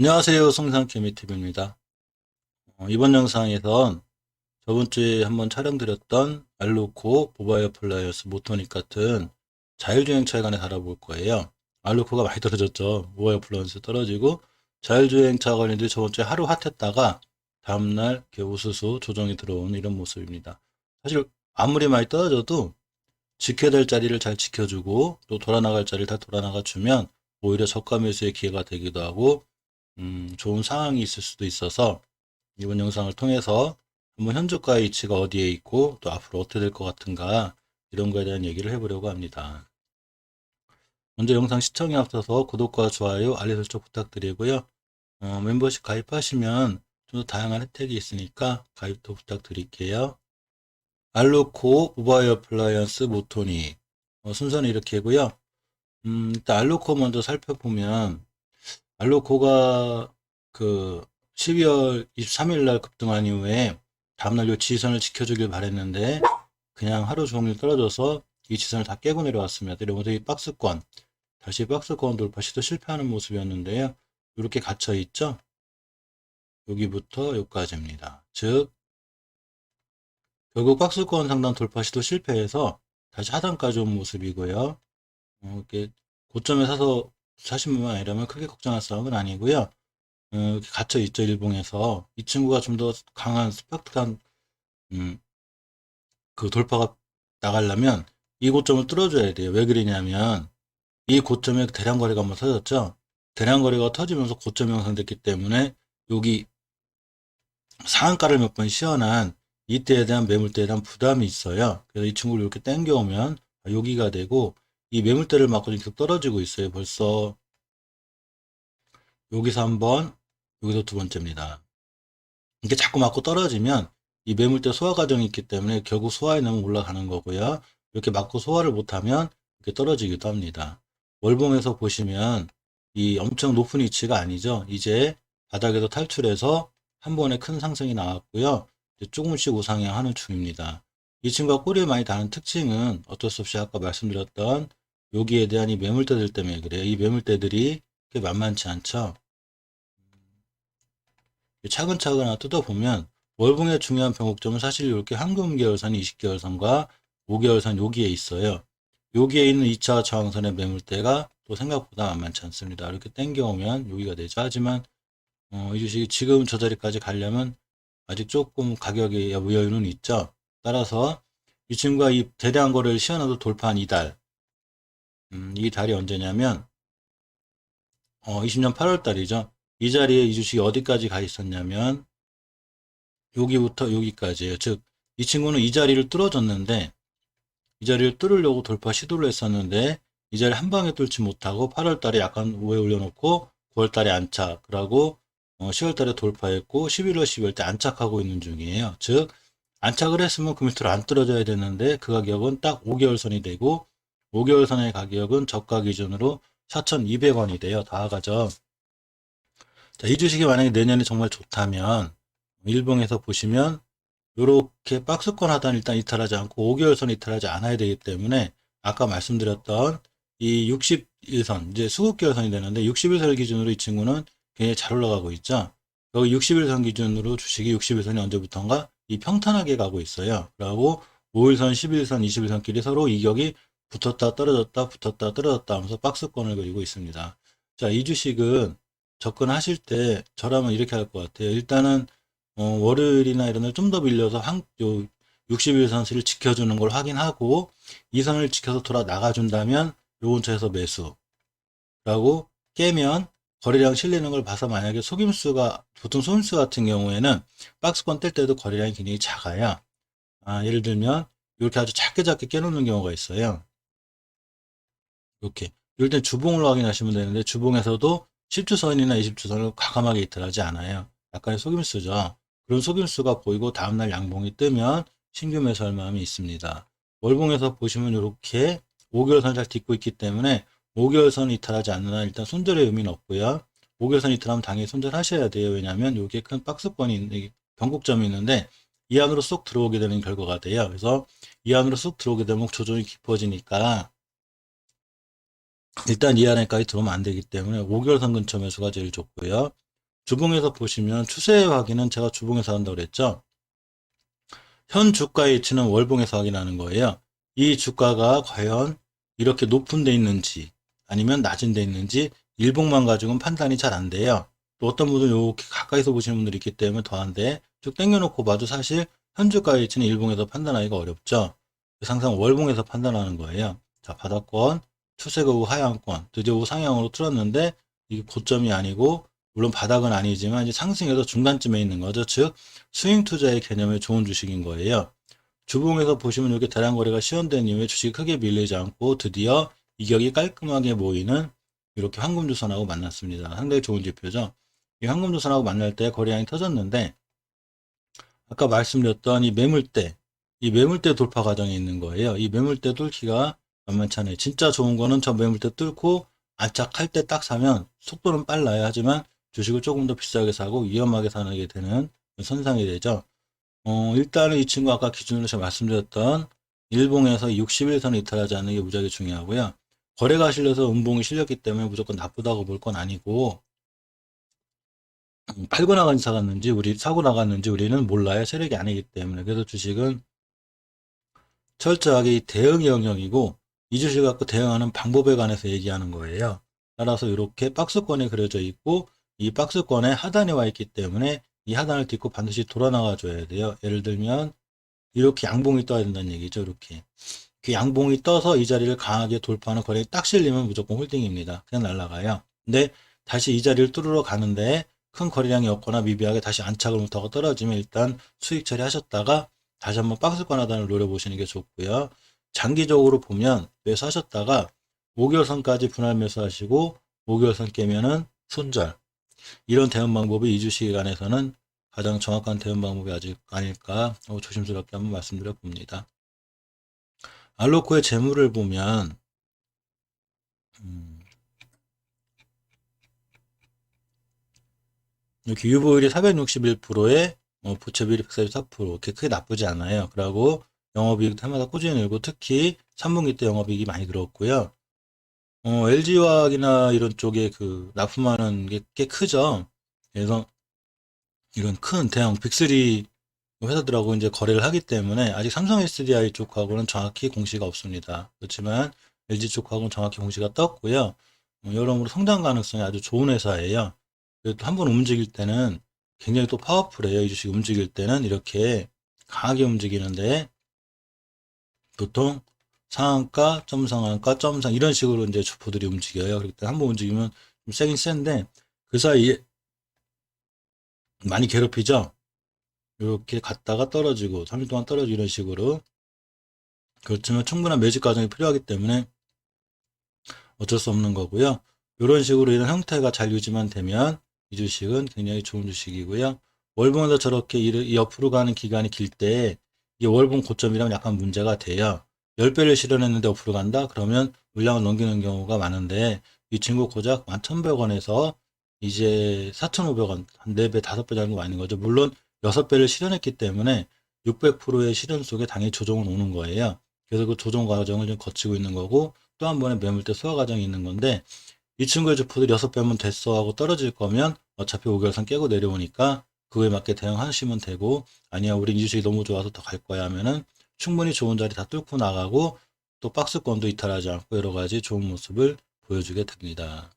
안녕하세요. 성상케미TV입니다. 이번 영상에선 저번 주에 한번 촬영드렸던 알루코, 모바일 플라이어스, 모토닉 같은 자율주행차에 관해 알아볼 거예요. 알루코가 많이 떨어졌죠. 모바일 플라이어스 떨어지고 자율주행차 관련된 저번 주에 하루 핫했다가 다음날 이렇게 우수수 조정이 들어온 이런 모습입니다. 사실 아무리 많이 떨어져도 지켜야 될 자리를 잘 지켜주고 또 돌아나갈 자리를 다 돌아나가 주면 오히려 저가 매수의 기회가 되기도 하고 좋은 상황이 있을 수도 있어서 이번 영상을 통해서 한번 현저가의 위치가 어디에 있고 또 앞으로 어떻게 될 것 같은가 이런 거에 대한 얘기를 해보려고 합니다. 먼저 영상 시청에 앞서서 구독과 좋아요, 알림 설정 부탁드리고요. 멤버십 가입하시면 좀 더 다양한 혜택이 있으니까 가입도 부탁드릴게요. 알루코, 모바일 어플라이언스, 모토닉 순서는 이렇게고요. 일단 알루코 먼저 살펴보면 알로코가 그 12월 23일 날 급등한 이후에 다음날 요 지지선을 지켜주길 바랬는데 그냥 하루 종일 떨어져서 이 지지선을 다 깨고 내려왔습니다. 이러면서 이 박스권, 다시 박스권 돌파 시도 실패하는 모습이었는데요. 이렇게 갇혀 있죠. 여기부터 여기까지입니다. 즉 결국 박스권 상단 돌파 시도 실패해서 다시 하단까지 온 모습이고요. 이렇게 고점에 사서 사신 분만 아니라면 크게 걱정할 상황은 아니고요. 이렇게 갇혀 있죠, 일봉에서. 이 친구가 좀 더 강한 스파크한 음, 그 돌파가 나가려면 이 고점을 뚫어줘야 돼요. 왜 그러냐면 이 고점에 대량 거래가 한번 터졌죠. 대량 거래가 터지면서 고점이 형성됐기 때문에 여기 상한가를 몇 번 시연한 이때에 대한 매물대에 대한 부담이 있어요. 그래서 이 친구를 이렇게 당겨오면 여기가 되고 이 매물대를 맞고 계속 떨어지고 있어요. 벌써 여기서 한 번, 여기서 두 번째입니다. 이게 자꾸 맞고 떨어지면 이 매물대 소화 과정이 있기 때문에 결국 소화에 너무 올라가는 거고요. 이렇게 맞고 소화를 못하면 이렇게 떨어지기도 합니다. 월봉에서 보시면 이 엄청 높은 위치가 아니죠. 이제 바닥에서 탈출해서 한 번에 큰 상승이 나왔고요. 이제 조금씩 우상향하는 중입니다. 이 친구가 꼬리에 많이 다는 특징은 어쩔 수 없이 아까 말씀드렸던 여기에 대한 이 매물대들 때문에 그래요. 이 매물대들이 그렇게 만만치 않죠. 차근차근 하나 뜯어보면 월봉의 중요한 변곡점은 사실 이렇게 황금계열선 20개월선과 5개월선 여기에 있어요. 여기에 있는 2차 저항선의 매물대가 또 생각보다 만만치 않습니다. 이렇게 땡겨오면 여기가 되죠. 하지만 이 주식이 지금 저 자리까지 가려면 아직 조금 가격의 여유는 있죠. 따라서 이 친구가 이 대량 거래를 시원하도 돌파한 이달, 이 달이 언제냐면 20년 8월 달이죠. 이 자리에 이 주식이 어디까지 가 있었냐면 여기부터 여기까지예요. 즉, 이 친구는 이 자리를 뚫어줬는데, 이 자리를 뚫으려고 돌파 시도를 했었는데, 이 자리 한 방에 뚫지 못하고 8월 달에 약간 우에 올려놓고 9월 달에 안착, 그러고 10월 달에 돌파했고 11월, 12월 때 안착하고 있는 중이에요. 즉, 안착을 했으면 그 밑으로 안 떨어져야 되는데 그 가격은 딱 5개월 선이 되고 5개월 선의 가격은 저가 기준으로 4,200원이 돼요. 다가죠. 자, 이 주식이 만약에 내년에 정말 좋다면 일봉에서 보시면 이렇게 박스권 하단 일단 이탈하지 않고 5개월선 이탈하지 않아야 되기 때문에 아까 말씀드렸던 이 61선 이제 20개월선이 되는데 61선 기준으로 이 친구는 굉장히 잘 올라가고 있죠. 여기 61선 기준으로 주식이 61선이 언제부턴가 이 평탄하게 가고 있어요. 그리고 5일선, 11선, 21선끼리 서로 이격이 붙었다 떨어졌다 붙었다 떨어졌다 하면서 박스권을 그리고 있습니다. 자, 이 주식은 접근하실 때 저라면 이렇게 할 것 같아요. 일단은 월요일이나 이런 날 좀 더 밀려서 60일 선수를 지켜주는 걸 확인하고 이 선을 지켜서 돌아 나가준다면 요 근처에서 매수라고 깨면 거래량 실리는 걸 봐서 만약에 속임수가 보통 속임수 같은 경우에는 박스권 뗄 때도 거래량이 굉장히 작아야 예를 들면 이렇게 아주 작게 작게 깨놓는 경우가 있어요. 이렇게 이럴 땐 주봉을 확인하시면 되는데 주봉에서도 10주선이나 20주선을 과감하게 이탈하지 않아요. 약간의 속임수죠. 그런 속임수가 보이고 다음날 양봉이 뜨면 신규 매수할 마음이 있습니다. 월봉에서 보시면 이렇게 5개월선 잘 딛고 있기 때문에 5개월선 이탈하지 않는 한 일단 손절의 의미는 없고요. 5개월선 이탈하면 당연히 손절하셔야 돼요. 왜냐하면 여기에 큰 박스권이 있는 변곡점이 있는데 이 안으로 쏙 들어오게 되는 결과가 돼요. 그래서 이 안으로 쏙 들어오게 되면 조정이 깊어지니까 일단 이 안에까지 들어오면 안 되기 때문에 5개월 선 근처 매수가 제일 좋고요. 주봉에서 보시면 추세 확인은 제가 주봉에서 한다고 그랬죠. 현 주가의 위치는 월봉에서 확인하는 거예요. 이 주가가 과연 이렇게 높은 데 있는지 아니면 낮은 데 있는지 일봉만 가지고는 판단이 잘 안 돼요. 또 어떤 분들은 이렇게 가까이서 보시는 분들이 있기 때문에 더한데 쭉 당겨놓고 봐도 사실 현 주가의 위치는 일봉에서 판단하기가 어렵죠. 그래서 항상 월봉에서 판단하는 거예요. 자, 바닥권, 추세거구 하향권, 드디어 상향으로 틀었는데 이게 고점이 아니고 물론 바닥은 아니지만 이제 상승에서 중간쯤에 있는 거죠. 즉 스윙 투자의 개념에 좋은 주식인 거예요. 주봉에서 보시면 이렇게 대량 거래가 시연된 이후에 주식이 크게 밀리지 않고 드디어 이격이 깔끔하게 모이는 이렇게 황금주선하고 만났습니다. 상당히 좋은 지표죠. 이 황금주선하고 만날 때 거래량이 터졌는데 아까 말씀드렸던 이 매물대 돌파 과정이 있는 거예요. 이 매물대 뚫기가 만만치 않아요. 진짜 좋은 거는 저 매물대 뚫고 안착할 때 딱 사면 속도는 빨라요. 하지만 주식을 조금 더 비싸게 사고 위험하게 사게 되는 선상이 되죠. 일단은 이 친구 아까 기준으로 제가 말씀드렸던 일봉에서 61선을 이탈하지 않는 게 무지하게 중요하고요. 거래가 실려서 음봉이 실렸기 때문에 무조건 나쁘다고 볼 건 아니고 팔고 나갔는지 사고 나갔는지 우리는 몰라요. 세력이 아니기 때문에. 그래서 주식은 철저하게 이 대응 영역이고 이 주식 갖고 대응하는 방법에 관해서 얘기하는 거예요. 따라서 이렇게 박스권에 그려져 있고 이 박스권에 하단에 와 있기 때문에 이 하단을 딛고 반드시 돌아 나가 줘야 돼요. 예를 들면 이렇게 양봉이 떠야 된다는 얘기죠. 이렇게 그 양봉이 떠서 이 자리를 강하게 돌파하는 거래에 딱 실리면 무조건 홀딩입니다. 그냥 날아가요. 근데 다시 이 자리를 뚫으러 가는데 큰 거래량이 없거나 미비하게 다시 안착을 못하고 떨어지면 일단 수익 처리하셨다가 다시 한번 박스권 하단을 노려보시는 게 좋고요. 장기적으로 보면 매수하셨다가 5개월선까지 분할 매수하시고 5개월선 깨면은 손절. 이런 대응 방법이 이 주식에 관해서는 가장 정확한 대응 방법이 아직 아닐까 조심스럽게 한번 말씀드려 봅니다. 알로코의 재물을 보면 이렇게 유보율이 461%에 부채비율이 144% 이렇게 크게 나쁘지 않아요. 그리고 영업이익도 해마다 꾸준히 늘고 특히 3분기 때 영업이익이 많이 늘었고요. LG화학이나 이런 쪽에 그 납품하는 게 꽤 크죠. 그래서 이런 큰 대형 빅3 회사들하고 이제 거래를 하기 때문에 아직 삼성 SDI 쪽하고는 정확히 공시가 없습니다. 그렇지만 LG 쪽하고는 정확히 공시가 떴고요. 여러모로 성장 가능성이 아주 좋은 회사예요. 그래도 한번 움직일 때는 굉장히 또 파워풀해요. 이 주식 움직일 때는 이렇게 강하게 움직이는데 보통 상한가, 점상한가, 점상 이런 식으로 이제 주포들이 움직여요. 그렇기 때문에 한번 움직이면 좀 세긴 센데 그 사이에 많이 괴롭히죠. 이렇게 갔다가 떨어지고 3일 동안 떨어지고 이런 식으로 그렇지만 충분한 매집 과정이 필요하기 때문에 어쩔 수 없는 거고요. 이런 식으로 이런 형태가 잘 유지만 되면 이 주식은 굉장히 좋은 주식이고요. 월봉에서 저렇게 이 옆으로 가는 기간이 길 때 이 월봉 고점이라면 약간 문제가 돼요. 10배를 실현했는데 옆으로 간다? 그러면 물량을 넘기는 경우가 많은데 이 친구 고작 11,100원에서 이제 4,500원, 한 4배, 5배 정도 와 있는 거죠. 물론 6배를 실현했기 때문에 600%의 실현 속에 당연히 조정은 오는 거예요. 그래서 그 조정 과정을 좀 거치고 있는 거고 또 한 번의 매물대 소화 과정이 있는 건데 이 친구의 주포들이 6배면 됐어 하고 떨어질 거면 어차피 5개월선 깨고 내려오니까 그거에 맞게 대응하시면 되고 아니야 우리 이 주식이 너무 좋아서 더 갈 거야 하면은 충분히 좋은 자리 다 뚫고 나가고 또 박스권도 이탈하지 않고 여러 가지 좋은 모습을 보여주게 됩니다.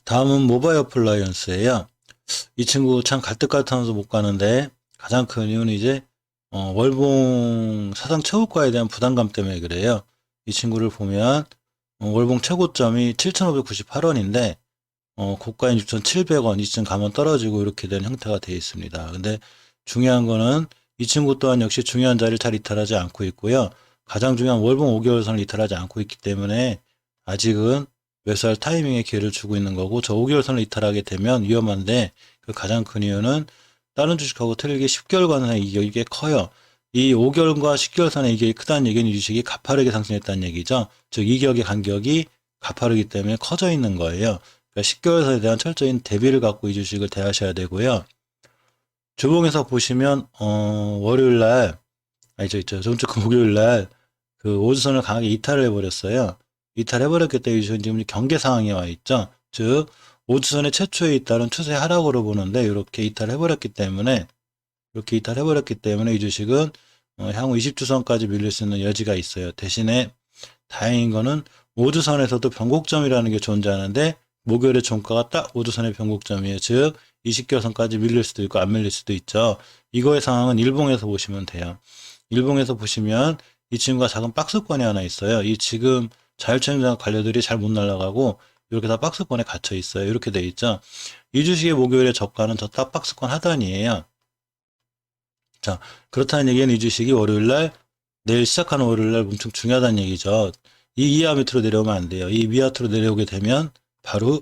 다음은 모바일 어플라이언스예요. 이 친구 참 갈 듯 같아서 못 가는데 가장 큰 이유는 이제 월봉 사상 최고가에 대한 부담감 때문에 그래요. 이 친구를 보면 월봉 최고점이 7,598원인데 고가인 6,700원 이쯤 가면 떨어지고 이렇게 된 형태가 되어 있습니다. 근데 중요한 거는 이 친구 또한 역시 중요한 자리를 잘 이탈하지 않고 있고요. 가장 중요한 월봉 5개월선을 이탈하지 않고 있기 때문에 아직은 매수할 타이밍에 기회를 주고 있는 거고 저 5개월선을 이탈하게 되면 위험한데 그 가장 큰 이유는 다른 주식하고 틀리게 10개월간의 이격이 커요. 이 5개월과 10개월선의 이격이 크다는 얘기는 이 주식이 가파르게 상승했다는 얘기죠. 즉 이격의 간격이 가파르기 때문에 커져 있는 거예요. 그러니까 10개월선에 대한 철저한 대비를 갖고 이 주식을 대하셔야 되고요. 주봉에서 보시면 월요일 날 아니죠 있죠. 저번 주 목요일 날그 오주선을 강하게 이탈을 해버렸어요. 이탈해버렸기 때문에 지금 경계 상황에 와 있죠. 즉 5주선의 최초의 이탈은 추세 하락으로 보는데 이렇게 이탈해버렸기 때문에 이 주식은 향후 20주선까지 밀릴 수 있는 여지가 있어요. 대신에 다행인 거는 5주선에서도 변곡점이라는 게 존재하는데 목요일에 종가가 딱 5주선의 변곡점이에요. 즉 20개선까지 밀릴 수도 있고 안 밀릴 수도 있죠. 이거의 상황은 일봉에서 보시면 돼요. 일봉에서 보시면 이 친구가 작은 박스권이 하나 있어요. 이 지금 자율주행장 관료들이 잘 못 날아가고 이렇게 다 박스권에 갇혀 있어요. 이렇게 돼 있죠. 이 주식의 목요일의 저가는 저 딱 박스권 하단이에요. 자, 그렇다는 얘기는 이 주식이 월요일날 내일 시작하는 월요일날 엄청 중요하다는 얘기죠. 이 이하 밑으로 내려오면 안 돼요. 이 밑으로 내려오게 되면 바로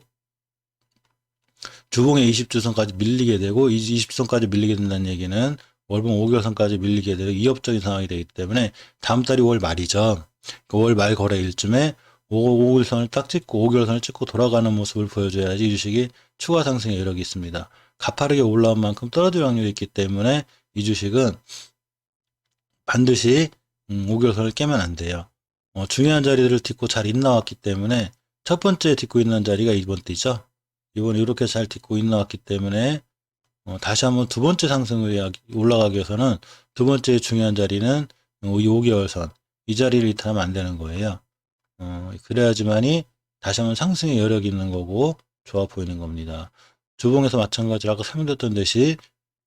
주봉의 20주선까지 밀리게 되고 20주선까지 밀리게 된다는 얘기는 월봉 5개월선까지 밀리게 되고 위협적인 상황이 되기 때문에 다음 달이 월 말이죠. 그 월 말 거래일쯤에 5개월선을 딱 찍고 5개월선을 찍고 돌아가는 모습을 보여줘야지 이 주식이 추가 상승의 여력이 있습니다. 가파르게 올라온 만큼 떨어질 확률이 있기 때문에 이 주식은 반드시 5개월선을 깨면 안 돼요. 중요한 자리들을 딛고 잘 인나왔기 때문에 첫 번째 딛고 있는 자리가 이번 띠죠. 이번 이렇게 잘 딛고 인나왔기 때문에 다시 한번 두 번째 상승을 올라가기 위해서는 두 번째 중요한 자리는 이 5개월선 이 자리를 이탈하면 안 되는 거예요. 그래야지만이 다시 한번 상승의 여력이 있는 거고 좋아 보이는 겁니다. 주봉에서 마찬가지로 아까 설명드렸던 듯이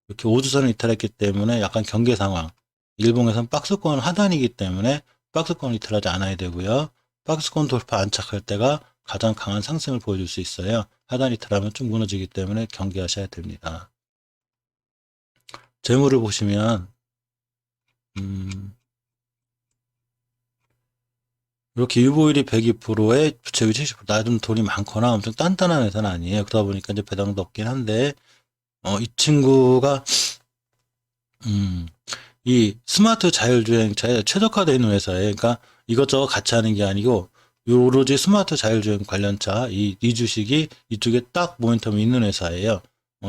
이렇게 5주선을 이탈했기 때문에 약간 경계 상황. 일봉에선 박스권 하단이기 때문에 박스권 이탈하지 않아야 되고요. 박스권 돌파 안착할 때가 가장 강한 상승을 보여줄 수 있어요. 하단 이탈하면 좀 무너지기 때문에 경계하셔야 됩니다. 재물을 보시면 이렇게 유보율이 102%에 부채율이 70%, 나름 돈이 많거나 엄청 단단한 회사는 아니에요. 그러다 보니까 이제 배당도 없긴 한데, 이 친구가, 이 스마트 자율주행, 최적화되어 있는 회사예요. 그러니까 이것저것 같이 하는 게 아니고, 오로지 스마트 자율주행 관련차, 이 주식이 이쪽에 딱 모멘텀이 있는 회사예요.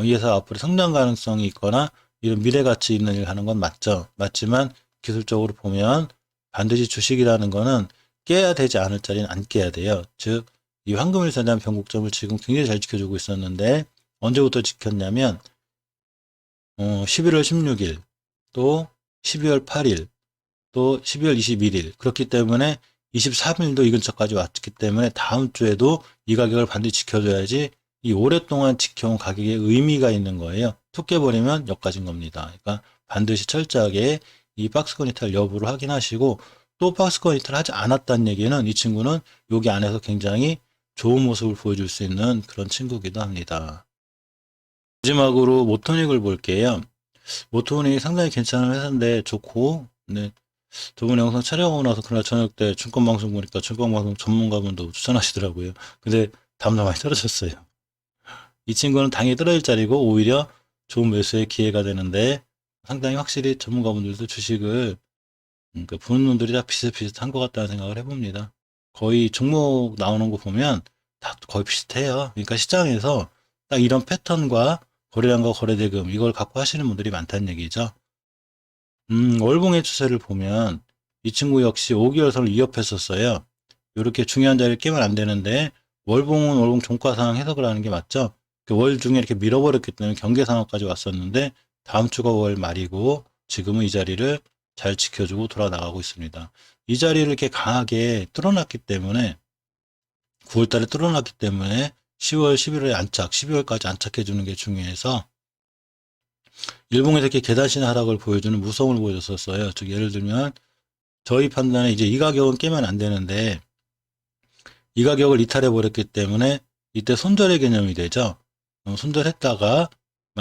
이 회사 앞으로 성장 가능성이 있거나, 이런 미래 가치 있는 일 하는 건 맞죠. 맞지만, 기술적으로 보면, 반드시 주식이라는 거는 깨야 되지 않을 자리는 안 깨야 돼요. 즉, 이 황금일선에 대한 변곡점을 지금 굉장히 잘 지켜주고 있었는데, 언제부터 지켰냐면, 11월 16일, 또 12월 8일, 또 12월 21일. 그렇기 때문에 23일도 이 근처까지 왔기 때문에 다음 주에도 이 가격을 반드시 지켜줘야지 이 오랫동안 지켜온 가격에 의미가 있는 거예요. 툭 깨버리면 여기까지인 겁니다. 그러니까 반드시 철저하게 이 박스권 이탈 여부를 확인하시고 또 박스권 이탈 하지 않았다는 얘기는 이 친구는 여기 안에서 굉장히 좋은 모습을 보여줄 수 있는 그런 친구이기도 합니다. 마지막으로 모토닉을 볼게요. 모토닉이 상당히 괜찮은 회사인데 좋고, 네. 저번 영상 촬영하고 나서 그날 저녁 때 증권방송 보니까 증권방송 전문가분도 추천하시더라고요. 근데 다음날 많이 떨어졌어요. 이 친구는 당연히 떨어질 자리고 오히려 좋은 매수의 기회가 되는데 상당히 확실히 전문가분들도 주식을 보는 놈들이 다 비슷비슷한 것 같다는 생각을 해봅니다. 거의 종목 나오는 거 보면 다 거의 비슷해요. 그러니까 시장에서 딱 이런 패턴과 거래량과 거래대금 이걸 갖고 하시는 분들이 많다는 얘기죠. 월봉의 추세를 보면 이 친구 역시 5개월선을 위협했었어요. 이렇게 중요한 자리를 깨면 안 되는데 월봉은 월봉 종가 상황 해석을 하는 게 맞죠. 월 중에 이렇게 밀어버렸기 때문에 경계 상황까지 왔었는데 다음 주가 월 말이고 지금은 이 자리를 잘 지켜주고 돌아 나가고 있습니다. 이 자리를 이렇게 강하게 뚫어놨기 때문에 9월 달에 뚫어놨기 때문에 10월, 11월에 안착, 12월까지 안착해주는 게 중요해서 일봉에서 이렇게 계단신 하락을 보여주는 무서움을 보여줬었어요. 즉 예를 들면 저희 판단에 이제 이 가격은 깨면 안 되는데 이 가격을 이탈해 버렸기 때문에 이때 손절의 개념이 되죠. 손절했다가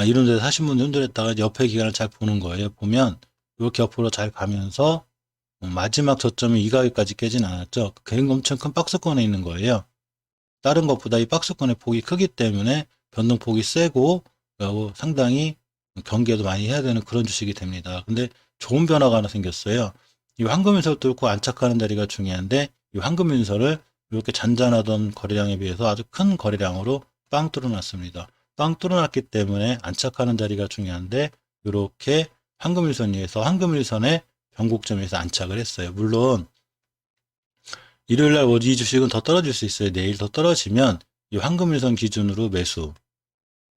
이런 데서 하신 분들 손절했다가 옆에 기간을 잘 보는 거예요. 보면 이렇게 옆으로 잘 가면서 마지막 저점이 이 가격까지 깨진 않았죠. 굉장히 엄청 큰 박스권에 있는 거예요. 다른 것보다 이 박스권의 폭이 크기 때문에 변동폭이 세고 상당히 경계도 많이 해야 되는 그런 주식이 됩니다. 근데 좋은 변화가 하나 생겼어요. 이 황금인설 뚫고 안착하는 자리가 중요한데 이 황금인설을 이렇게 잔잔하던 거래량에 비해서 아주 큰 거래량으로 빵 뚫어놨습니다. 빵 뚫어놨기 때문에 안착하는 자리가 중요한데 이렇게 황금일선 위에서 황금일선의 변곡점에서 안착을 했어요. 물론 일요일날 이 주식은 더 떨어질 수 있어요. 내일 더 떨어지면 이 황금일선 기준으로 매수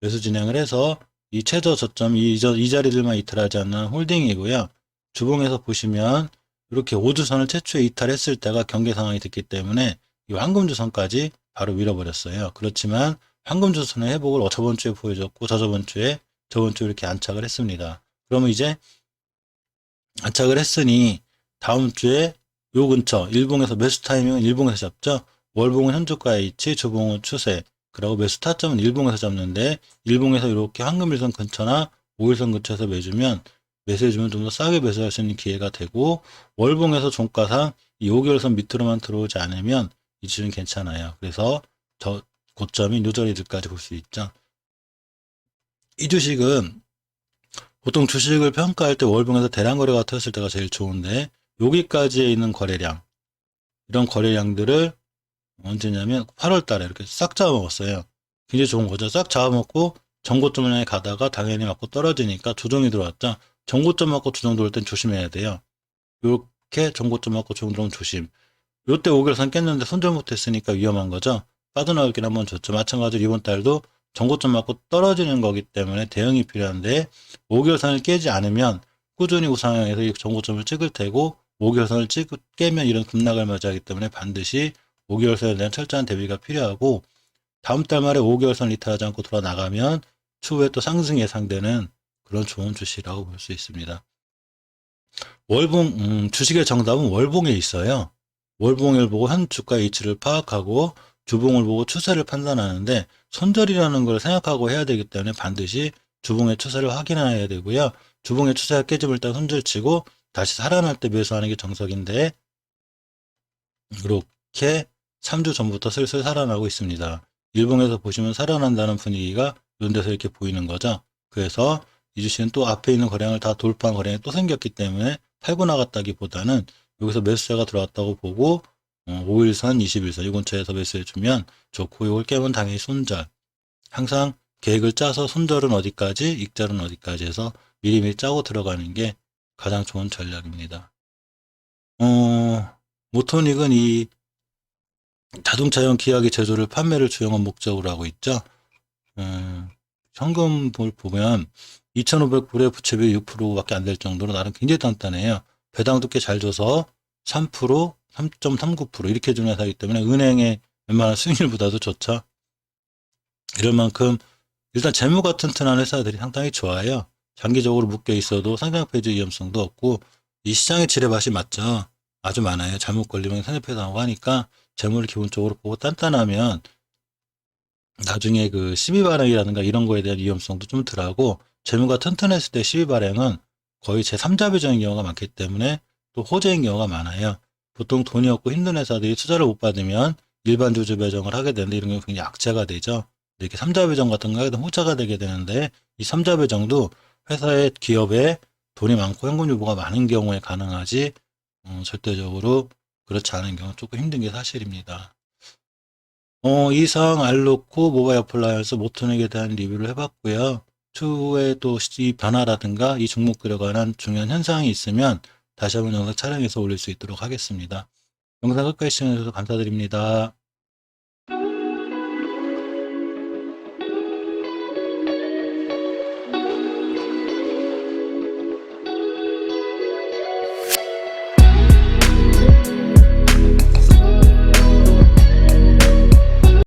진행을 해서 이 최저 저점 이 자리들만 이탈하지 않는 홀딩이고요. 주봉에서 보시면 이렇게 5주선을 최초에 이탈했을 때가 경계 상황이 됐기 때문에 이 황금주선까지 바로 밀어버렸어요. 그렇지만 황금주선의 회복을 저번 주에 보여줬고 저번 주에 이렇게 안착을 했습니다. 그러면 이제 안착을 했으니 다음 주에 요 근처 일봉에서 매수 타이밍은 일봉에서 잡죠. 월봉은 현저가의 위치, 주봉은 추세. 그리고 매수 타점은 일봉에서 잡는데 일봉에서 이렇게 황금일선 근처나 5일선 근처에서 매수해주면 좀 더 싸게 매수할 수 있는 기회가 되고, 월봉에서 종가상 이 5개월선 밑으로만 들어오지 않으면 이 주는 괜찮아요. 그래서 저 고점인 요 자리들까지 볼 수 있죠. 이 주식은 보통 주식을 평가할 때 월봉에서 대량 거래가 터졌을 때가 제일 좋은데, 여기까지에 있는 거래량, 이런 거래량들을 언제냐면 8월 달에 이렇게 싹 잡아먹었어요. 굉장히 좋은 거죠. 싹 잡아먹고 전고점을 향해 가다가 당연히 맞고 떨어지니까 조정이 들어왔죠. 전고점 맞고 조정 들어올 땐 조심해야 돼요. 이렇게 전고점 맞고 조정 들어오면 조심. 요때 5개월선 깼는데 손절 못했으니까 위험한 거죠. 빠져나올 길 한번 줬죠. 마찬가지로 이번 달도 전고점 맞고 떨어지는 거기 때문에 대응이 필요한데, 5개월선을 깨지 않으면 꾸준히 우상향해서 이 전고점을 찍을 테고, 5개월선을 깨면 이런 급락을 맞이하기 때문에 반드시 5개월선에 대한 철저한 대비가 필요하고, 다음 달 말에 5개월선 이탈하지 않고 돌아 나가면 추후에 또 상승 예상되는 그런 좋은 주식이라고 볼 수 있습니다. 월봉, 주식의 정답은 월봉에 있어요. 월봉을 보고 현 주가의 위치를 파악하고 주봉을 보고 추세를 판단하는데, 손절이라는 걸 생각하고 해야 되기 때문에 반드시 주봉의 추세를 확인해야 되고요. 주봉의 추세가 깨지면 일단 손절치고 다시 살아날 때 매수하는 게 정석인데, 이렇게 3주 전부터 슬슬 살아나고 있습니다. 일봉에서 보시면 살아난다는 분위기가 이런 데서 이렇게 보이는 거죠. 그래서 이 주식은 또 앞에 있는 거래량을 다 돌파한 거래량이 또 생겼기 때문에 팔고 나갔다기보다는 여기서 매수자가 들어왔다고 보고 5일선, 21선 이 근처에서 매수해주면 좋고, 이걸 깨면 당연히 손절. 항상 계획을 짜서 손절은 어디까지, 익절은 어디까지 해서 미리미리 짜고 들어가는 게 가장 좋은 전략입니다. 모토닉은 이 자동차용 기하기 제조를 판매를 주요한 목적으로 하고 있죠. 현금을 보면 2,500불에 부채비 6%밖에 안 될 정도로 나름 굉장히 단단해요. 배당도 꽤 잘 줘서 3%, 3.39% 이렇게 주는 회사이기 때문에 은행의 웬만한 수익률보다도 좋죠. 이럴 만큼 일단 재무가 튼튼한 회사들이 상당히 좋아요. 장기적으로 묶여 있어도 상장 폐지 위험성도 없고, 이 시장의 지뢰밭이 맞죠. 아주 많아요. 잘못 걸리면 산업회사 나오고 하니까 재무를 기본적으로 보고 단단하면 나중에 그 시비 발행이라든가 이런 거에 대한 위험성도 좀 덜하고, 재무가 튼튼했을 때 시비 발행은 거의 제3자 배정인 경우가 많기 때문에 또 호재인 경우가 많아요. 보통 돈이 없고 힘든 회사들이 투자를 못 받으면 일반 주주 배정을 하게 되는데, 이런 경우 굉장히 악재가 되죠. 이렇게 3자 배정 같은 거 하게 되면 호재가 되게 되는데, 이 3자 배정도 회사의 기업에 돈이 많고 현금 유보가 많은 경우에 가능하지, 절대적으로 그렇지 않은 경우 조금 힘든 게 사실입니다. 이상 알루코 모바일 어플라이언스 모토닉에 대한 리뷰를 해봤고요. 추후에 또 이 변화라든가 이 종목들에 관한 중요한 현상이 있으면 다시 한번 영상 촬영해서 올릴 수 있도록 하겠습니다. 영상 끝까지 시청해주셔서 감사드립니다.